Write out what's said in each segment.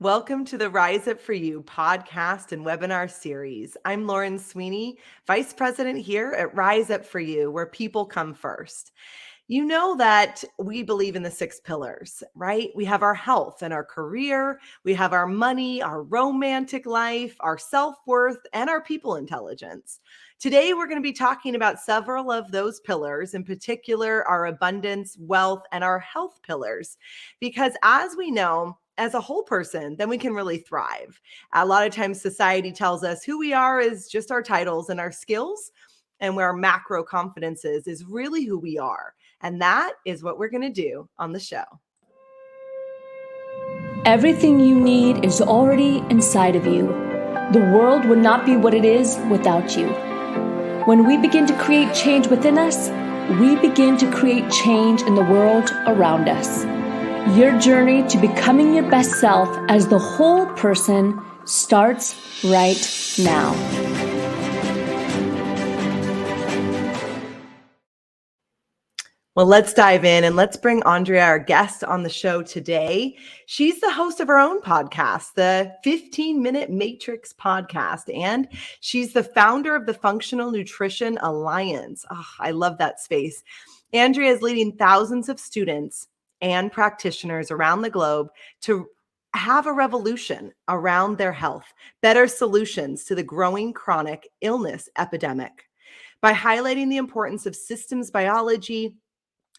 Welcome to the Rise Up For You podcast and webinar series. I'm Lauren Sweeney, Vice President here at Rise Up For You, where people come first. You know that we believe in the 6 pillars, right? We have our health and our career, we have our money, our romantic life, our self-worth, and our people intelligence. Today, we're going to be talking about several of those pillars, in particular, our abundance, wealth, and our health pillars. Because as we know, as a whole person, then we can really thrive. A lot of times society tells us who we are is just our titles and our skills, and where our macro confidence is really who we are. And that is what we're going to do on the show. Everything you need is already inside of you. The world would not be what it is without you. When we begin to create change within us, we begin to create change in the world around us. Your journey to becoming your best self as the whole person starts right now. Well, let's dive in and let's bring Andrea, our guest on the show today. She's the host of her own podcast, the 15-Minute Matrix podcast, and she's the founder of the Functional Nutrition Alliance. Oh, I love that space. Andrea is leading thousands of students and practitioners around the globe to have a revolution around their health, better solutions to the growing chronic illness epidemic. By highlighting the importance of systems biology,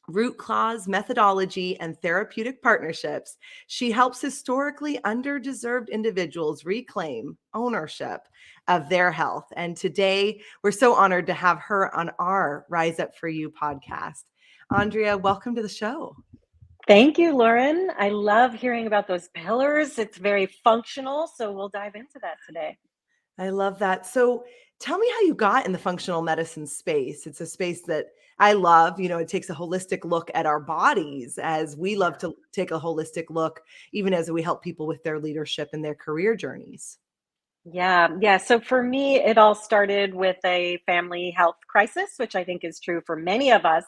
root cause methodology, and therapeutic partnerships, she helps historically underdeserved individuals reclaim ownership of their health. And today, we're so honored to have her on our Rise Up For You podcast. Andrea, welcome to the show. Thank you, Lauren. I love hearing about those pillars. It's very functional, so we'll dive into that today. I love that. So tell me how you got in the functional medicine space. It's a space that I love. It takes a holistic look at our bodies, as we love to take a holistic look, even as we help people with their leadership and their career journeys. Yeah. So for me, it all started with a family health crisis, which I think is true for many of us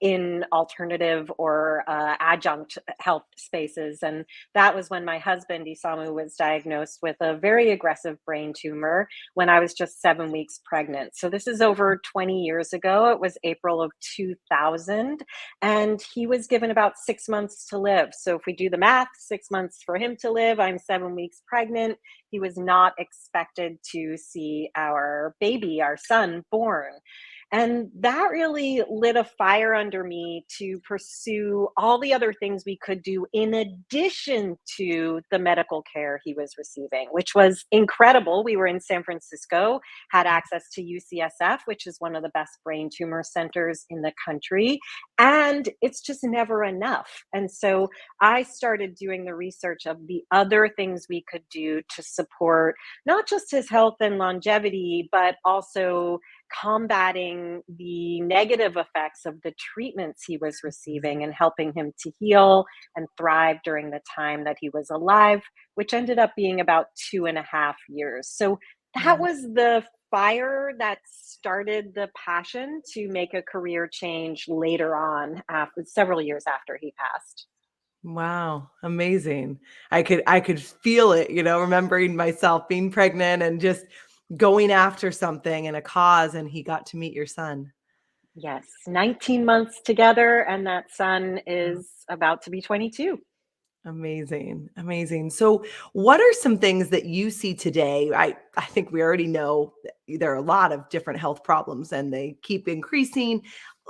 in alternative or adjunct health spaces. And that was when my husband, Isamu, was diagnosed with a very aggressive brain tumor when I was just 7 weeks pregnant. So this is over 20 years ago. It was April of 2000. And he was given about 6 months to live. So if we do the math, 6 months for him to live, I'm 7 weeks pregnant. He was not expected to see our baby, our son, born. And that really lit a fire under me to pursue all the other things we could do in addition to the medical care he was receiving, which was incredible. We were in San Francisco, had access to UCSF, which is one of the best brain tumor centers in the country. And it's just never enough. And so I started doing the research of the other things we could do to support not just his health and longevity, but also combating the negative effects of the treatments he was receiving and helping him to heal and thrive during the time that he was alive, which ended up being about 2.5 years. So that was the fire that started the passion to make a career change later on, several years after he passed. Wow, amazing. I could feel it, remembering myself being pregnant and just going after something and a cause, and he got to meet your son. Yes, 19 months together, and that son is about to be 22. Amazing. Amazing. So what are some things that you see today? I think we already know that there are a lot of different health problems and they keep increasing,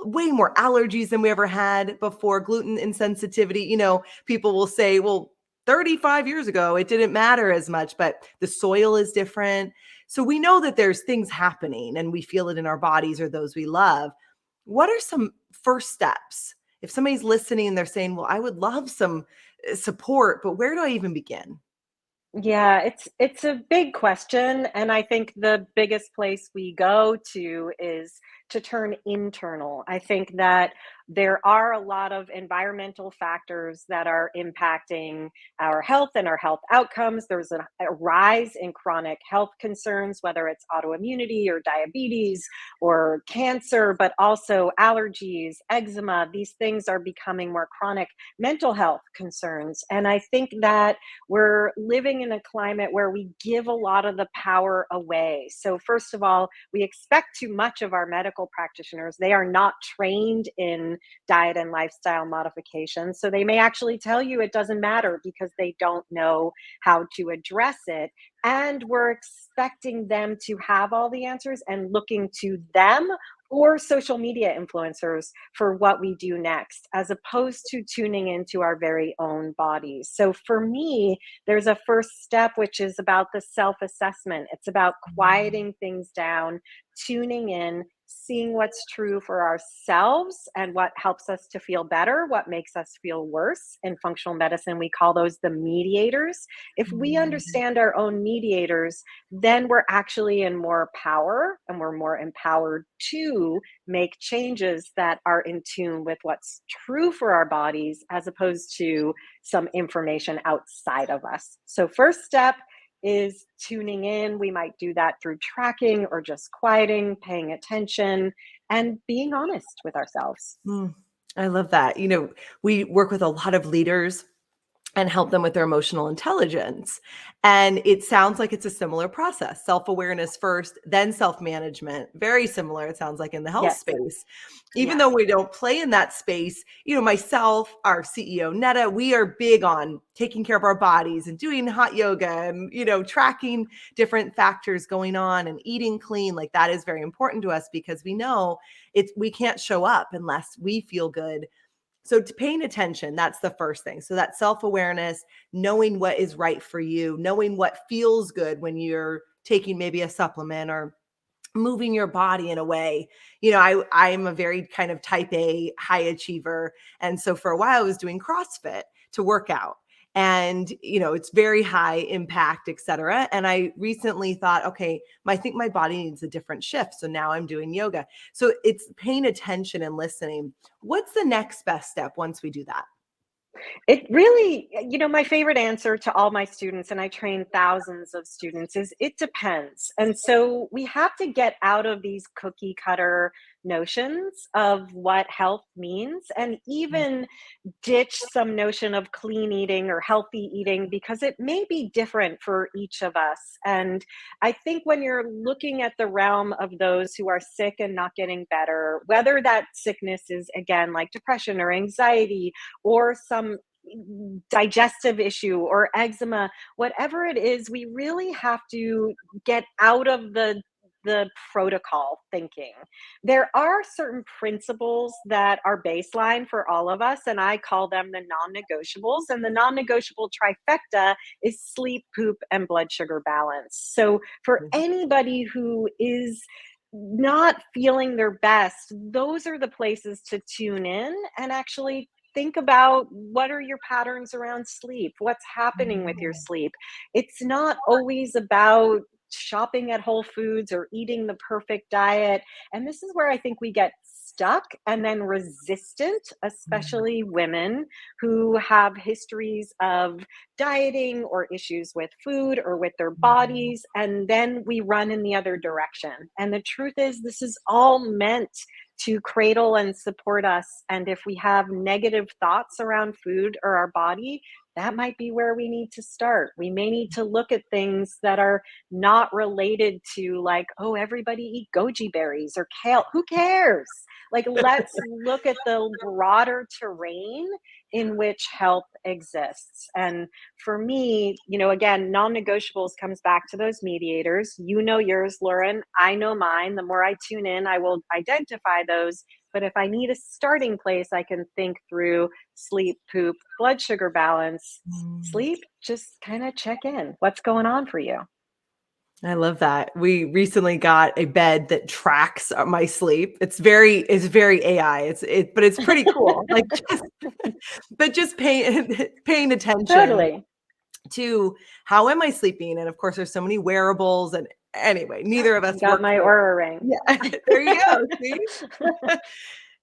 way more allergies than we ever had before, gluten insensitivity. People will say, well, 35 years ago, it didn't matter as much, but the soil is different. So we know that there's things happening and we feel it in our bodies or those we love. What are some first steps? If somebody's listening and they're saying, well, I would love some support, but where do I even begin? Yeah, it's a big question, and I think the biggest place we go to is to turn internal. I think that there are a lot of environmental factors that are impacting our health and our health outcomes. There's a rise in chronic health concerns, whether it's autoimmunity or diabetes or cancer, but also allergies, eczema. These things are becoming more chronic mental health concerns. And I think that we're living in a climate where we give a lot of the power away. So, first of all, we expect too much of our medical practitioners. They are not trained in diet and lifestyle modifications. So, they may actually tell you it doesn't matter because they don't know how to address it. And we're expecting them to have all the answers and looking to them or social media influencers for what we do next, as opposed to tuning into our very own bodies. So for me, there's a first step, which is about the self-assessment. It's about quieting things down, tuning in, seeing what's true for ourselves and what helps us to feel better, what makes us feel worse. In functional medicine, we call those the mediators. If we understand our own mediators, then we're actually in more power and we're more empowered to make changes that are in tune with what's true for our bodies, as opposed to some information outside of us. So first step is tuning in. We might do that through tracking or just quieting, paying attention, and being honest with ourselves. I love that. We work with a lot of leaders and help them with their emotional intelligence. And it sounds like it's a similar process. Self-awareness first, then self-management. Very similar, it sounds like, in the health Yes. space. Even though we don't play in that space, myself, our CEO, Netta, we are big on taking care of our bodies and doing hot yoga and, tracking different factors going on and eating clean. Like, that is very important to us because we know we can't show up unless we feel good. So to paying attention, that's the first thing. So that self-awareness, knowing what is right for you, knowing what feels good when you're taking maybe a supplement or moving your body in a way. I'm a very kind of type A high achiever. And so for a while I was doing CrossFit to work out. And, it's very high impact, et cetera. And I recently thought, okay, I think my body needs a different shift. So now I'm doing yoga. So it's paying attention and listening. What's the next best step once we do that? It really, my favorite answer to all my students, and I train thousands of students, is it depends. And so we have to get out of these cookie cutter notions of what health means and even ditch some notion of clean eating or healthy eating, because it may be different for each of us. And I think when you're looking at the realm of those who are sick and not getting better, whether that sickness is, again, like depression or anxiety or some digestive issue or eczema, whatever it is, we really have to get out of the protocol thinking. There are certain principles that are baseline for all of us, and I call them the non-negotiables. And the non-negotiable trifecta is sleep, poop, and blood sugar balance. So for anybody who is not feeling their best, those are the places to tune in and actually think about what are your patterns around sleep? What's happening with your sleep? It's not always about shopping at Whole Foods or eating the perfect diet. And this is where I think we get stuck and then resistant, especially women who have histories of dieting or issues with food or with their bodies. And then we run in the other direction. And the truth is, this is all meant to cradle and support us. And if we have negative thoughts around food or our body, that might be where we need to start. We may need to look at things that are not related to, like, oh, everybody eat goji berries or kale. Who cares? Like, let's look at the broader terrain in which health exists. And for me, again, non-negotiables comes back to those mediators. You know yours, Lauren. I know mine. The more I tune in, I will identify those. But if I need a starting place, I can think through sleep, poop, blood sugar balance. Sleep, just kind of check in. What's going on for you? I love that. We recently got a bed that tracks my sleep. It's very AI. But it's pretty cool. Like, just paying attention Totally. to how am I sleeping? And of course, there's so many wearables. And anyway, neither of us got my Aura ring. Yeah, there you go. See?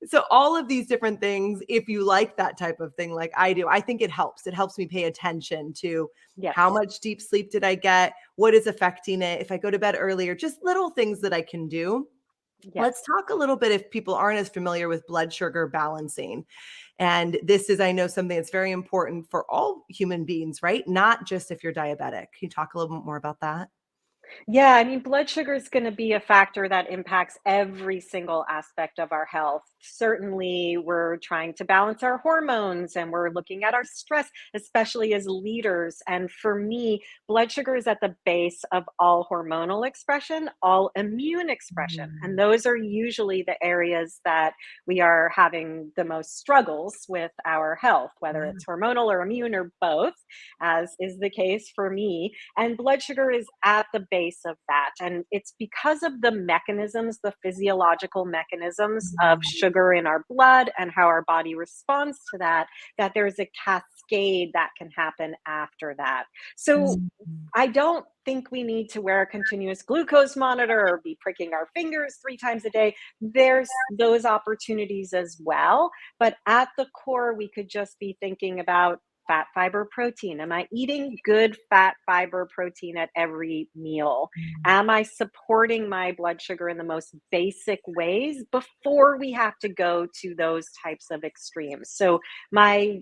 So all of these different things, if you like that type of thing, like I do, I think it helps. It helps me pay attention to how Yes. much deep sleep did I get? What is affecting it? If I go to bed earlier, just little things that I can do. Let's Yes. talk a little bit, if people aren't as familiar with blood sugar balancing. And this is, I know, something that's very important for all human beings, right? Not just if you're diabetic. Can you talk a little bit more about that? Yeah, I mean, blood sugar is going to be a factor that impacts every single aspect of our health. Certainly, we're trying to balance our hormones and we're looking at our stress, especially as leaders. And for me, blood sugar is at the base of all hormonal expression, all immune expression. And Mm, those are usually the areas that we are having the most struggles with our health, whether yeah. it's hormonal or immune or both, as is the case for me. And blood sugar is at the base of that. And it's because of the mechanisms, the physiological mechanisms of Mm, sugar in our blood and how our body responds to that, that there's a cascade that can happen after that. So mm, I don't think we need to wear a continuous glucose monitor or be pricking our fingers 3 times a day. There's those opportunities as well. But at the core, we could just be thinking about fat, fiber, protein. Am I eating good fat, fiber, protein at every meal? mm. Am I supporting my blood sugar in the most basic ways before we have to go to those types of extremes? So, my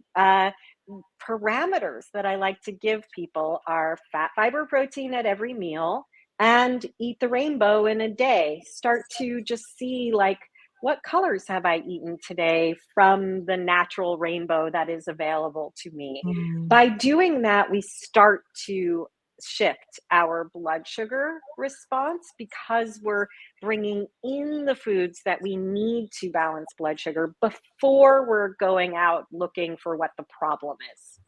parameters that I like to give people are fat, fiber, protein at every meal and eat the rainbow in a day. Start to just see, like, what colors have I eaten today from the natural rainbow that is available to me? Mm. By doing that, we start to shift our blood sugar response because we're bringing in the foods that we need to balance blood sugar before we're going out looking for what the problem is.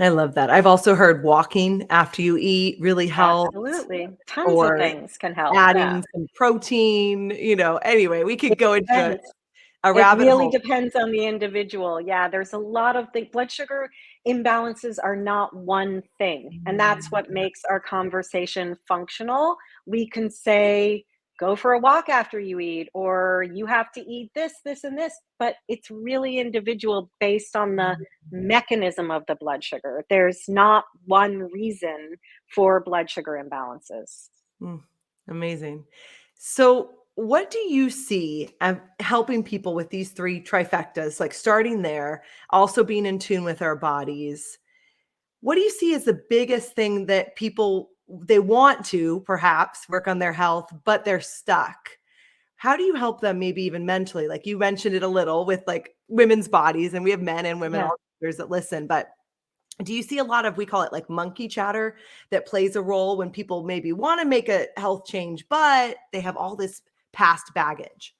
I love that. I've also heard walking after you eat really helps, Absolutely. Tons of or things can help. Yeah. adding some protein, anyway, we It could go into depends. a It rabbit really hole. depends on the individual. Yeah, there's a lot of things. Blood sugar imbalances are not one thing. And that's Mm, what makes our conversation functional. We can say, go for a walk after you eat, or you have to eat this, this, and this. But it's really individual based on the mm, mechanism of the blood sugar. There's not one reason for blood sugar imbalances. mm. Amazing. So, what do you see helping people with these three trifectas, like starting there, also being in tune with our bodies? What do you see as the biggest thing that people, they want to perhaps work on their health, but they're stuck? How do you help them, maybe even mentally? Like you mentioned it a little with like women's bodies, and we have men and women, Yeah. all genders that listen, but do you see a lot of, we call it like monkey chatter, that plays a role when people maybe want to make a health change, but they have all this past baggage?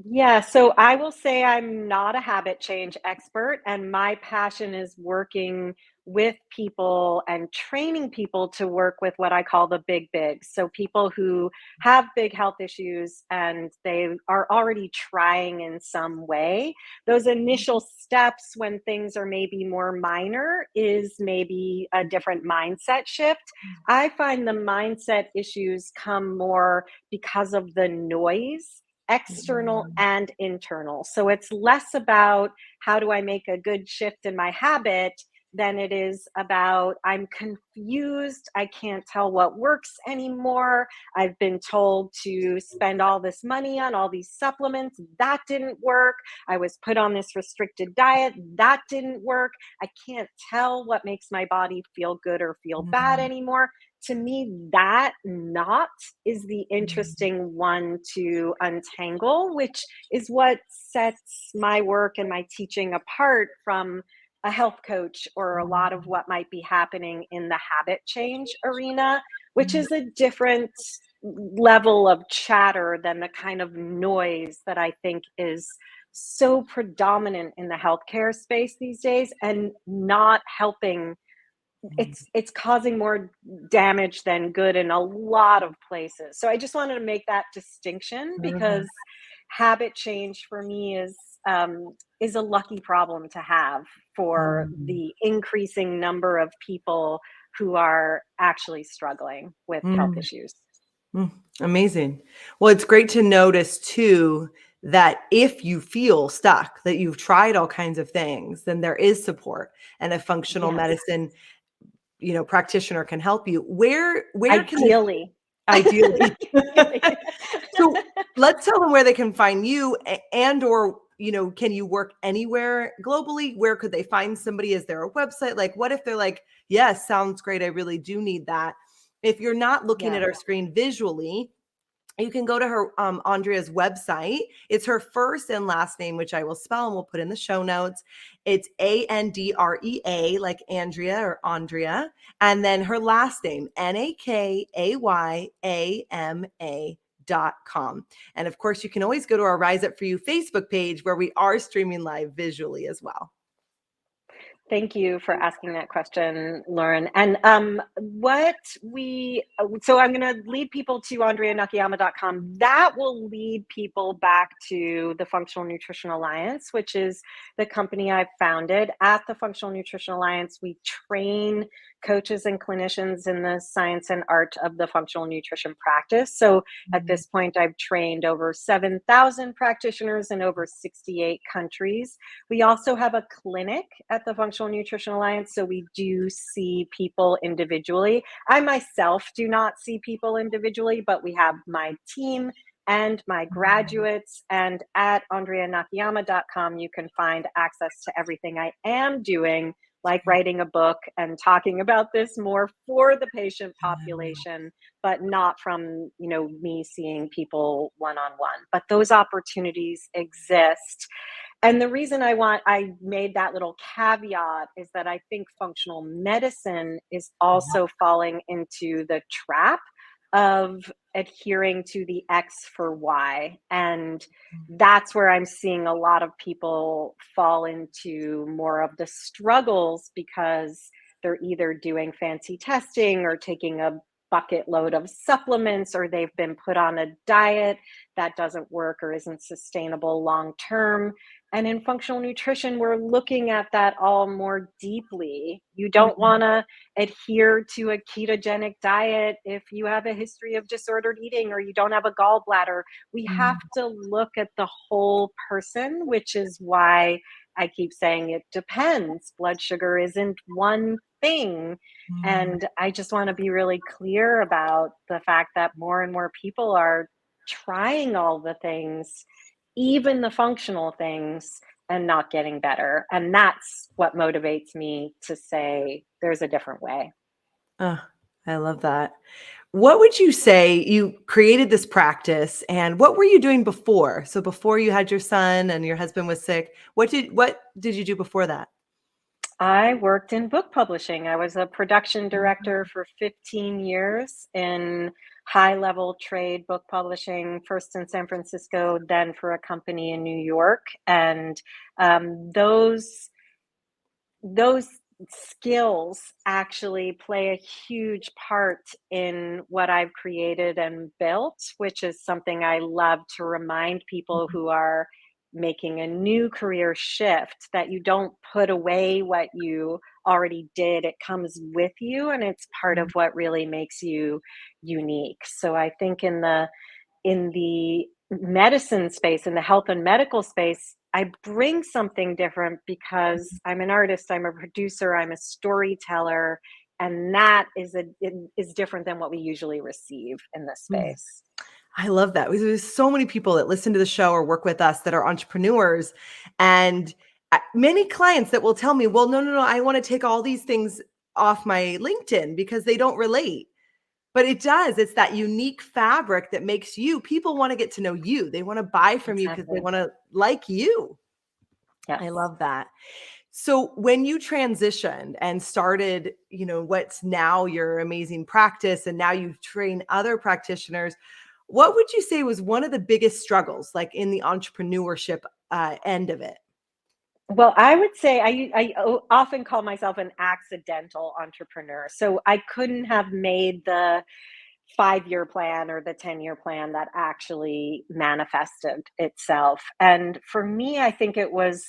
Yeah, so I will say I'm not a habit change expert, and my passion is working with people and training people to work with what I call the big bigs. So, people who have big health issues and they are already trying in some way. Those initial steps when things are maybe more minor is maybe a different mindset shift. I find the mindset issues come more because of the noise, external Mm, and internal. So it's less about how do I make a good shift in my habit than it is about I'm confused. I can't tell what works anymore. I've been told to spend all this money on all these supplements. That didn't work. I was put on this restricted diet. That didn't work. I can't tell what makes my body feel good or feel bad mm, anymore. To me, that knot is the mm, interesting one to untangle, which is what sets my work and my teaching apart from a health coach or a lot of mm, what might be happening in the habit change arena, which mm, is a different level of chatter than the kind of noise that I think is so predominant in the healthcare space these days and not helping. mm, It's causing more damage than good in a lot of places. So I just wanted to make that distinction uh-huh, because habit change for me is a lucky problem to have for mm, the increasing number of people who are actually struggling with health mm. issues. Mm, amazing. Well, it's great to notice too that if you feel stuck, that you've tried all kinds of things, then there is support, and a functional Yes. medicine, practitioner can help you. Where can they Ideally. ideally? Ideally. So let's tell them where they can find you, and or can you work anywhere globally? Where could they find somebody? Is there a website? Like, what if they're like, yes, sounds great, I really do need that. If you're not looking Yeah. at our screen visually, you can go to her Andrea's website. It's her first and last name, which I will spell and we'll put in the show notes. It's Andrea, like Andrea or Andrea, and then her last name, Nakayama.com. And of course, you can always go to our Rise Up For You Facebook page, where we are streaming live visually as well. Thank you for asking that question, Lauren. And so I'm going to lead people to AndreaNakayama.com. That will lead people back to the Functional Nutrition Alliance, which is the company I've founded. At the Functional Nutrition Alliance, we train coaches and clinicians in the science and art of the functional nutrition practice. So at this point, I've trained over 7,000 practitioners in over 68 countries. We also have a clinic at the Functional Nutrition Alliance, so we do see people individually. I myself do not see people individually, but we have my team and my graduates. And at AndreaNakayama.com, you can find access to everything I am doing, like writing a book and talking about this more for the patient population, but not from, me seeing people one-on-one. But those opportunities exist. And the reason I made that little caveat is that I think functional medicine is also falling into the trap of adhering to the X for Y. And that's where I'm seeing a lot of people fall into more of the struggles, because they're either doing fancy testing or taking a bucket load of supplements, or they've been put on a diet that doesn't work or isn't sustainable long term. And in functional nutrition, we're looking at that all more deeply. You don't want to adhere to a ketogenic diet if you have a history of disordered eating or you don't have a gallbladder. We have to look at the whole person, which is why I keep saying it depends. Blood sugar isn't one thing. And I just want to be really clear about the fact that more and more people are trying all the things, even the functional things, and not getting better. And that's what motivates me to say there's a different way. Oh, I love that. What would you say, you created this practice, and what were you doing before? So before you had your son and your husband was sick, what did you do before that? I worked in book publishing. I was a production director for 15 years in high level trade book publishing, first in San Francisco, then for a company in New York. And those skills actually play a huge part in what I've created and built, which is something I love to remind people who are making a new career shift, that you don't put away what you already did. It comes with you, and it's part of what really makes you unique. So I think in the medicine space, in the health and medical space, I bring something different because I'm an artist, I'm a producer, I'm a storyteller, and that is different than what we usually receive in this space. I love that. There's so many people that listen to the show or work with us that are entrepreneurs, and many clients that will tell me, well, no, I want to take all these things off my LinkedIn because they don't relate. But it does. It's that unique fabric that makes you, people want to get to know you. They want to buy from you because they Exactly. want to like you. Yes. I love that. So when you transitioned and started, what's now your amazing practice, and now you train other practitioners, what would you say was one of the biggest struggles, like in the entrepreneurship end of it? Well, I would say I often call myself an accidental entrepreneur. So I couldn't have made the 5-year plan or the 10-year plan that actually manifested itself. And for me, I think it was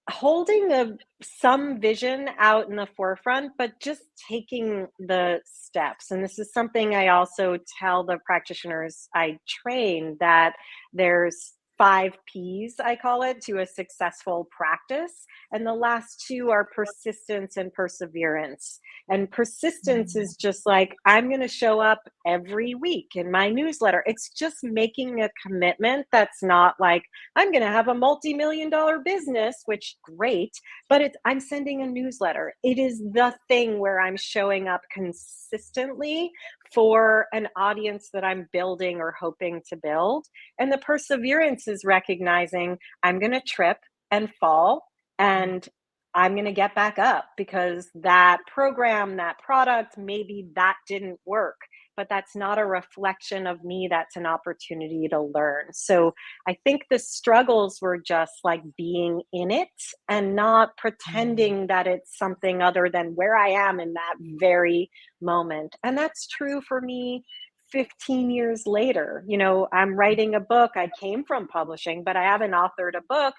holding some vision out in the forefront, but just taking the steps. And this is something I also tell the practitioners I train, that there's 5 Ps, I call it, to a successful practice. And the last two are persistence and perseverance. And persistence is just like, I'm going to show up every week in my newsletter. It's just making a commitment that's not like, I'm going to have a multi-million-dollar business, which great, but I'm sending a newsletter. It is the thing where I'm showing up consistently for an audience that I'm building or hoping to build. And the perseverance is recognizing I'm going to trip and fall, and I'm going to get back up because that program, that product, maybe that didn't work, but that's not a reflection of me. That's an opportunity to learn. So I think the struggles were just like being in it and not pretending that it's something other than where I am in that very moment. And that's true for me 15 years later. I'm writing a book. I came from publishing, but I haven't authored a book.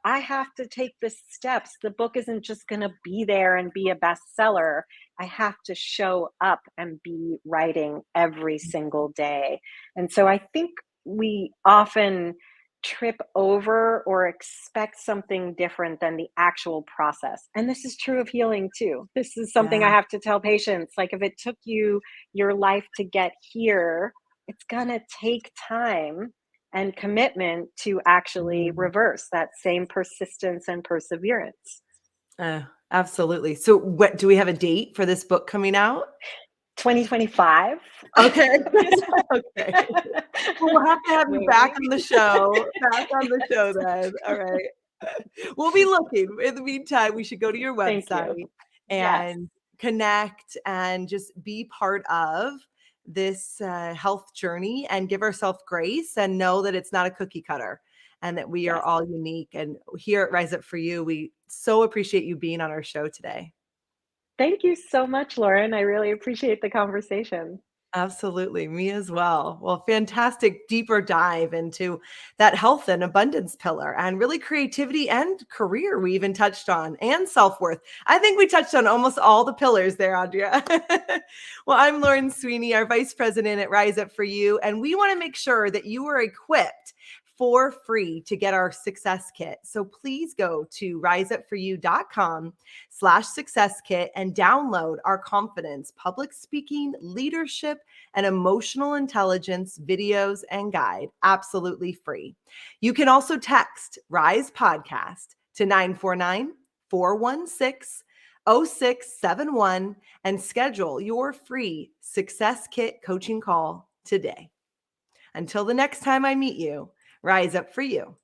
I have to take the steps. The book isn't just going to be there and be a bestseller. I have to show up and be writing every single day. And so I think we often trip over or expect something different than the actual process. And this is true of healing too. This is something I Yeah. have to tell patients. Like, if it took you your life to get here, it's going to take time and commitment to actually reverse that same persistence and perseverance. Absolutely. So what do we have a date for this book coming out? 2025. Okay. Okay. Well, we'll have to have you back Maybe. on the show. Back on the show then. All right. We'll be looking. In the meantime, we should go to your Thank you. website Yes. and connect and just be part of this health journey and give ourselves grace and know that it's not a cookie cutter and that we are Yes. all unique. And here at Rise Up For You, we so appreciate you being on our show today. Thank you so much, Lauren. I really appreciate the conversation. Absolutely. Me as well. Well, fantastic deeper dive into that health and abundance pillar and really creativity and career we even touched on and self-worth. I think we touched on almost all the pillars there, Andrea. Well, I'm Lauren Sweeney, our vice president at Rise Up For You, and we want to make sure that you are equipped for free to get our success kit. So please go to riseupforyou.com/success kit and download our confidence, public speaking, leadership, and emotional intelligence videos and guide absolutely free. You can also text RISE Podcast to 949-416-0671 and schedule your free Success Kit coaching call today. Until the next time I meet you, rise up for you.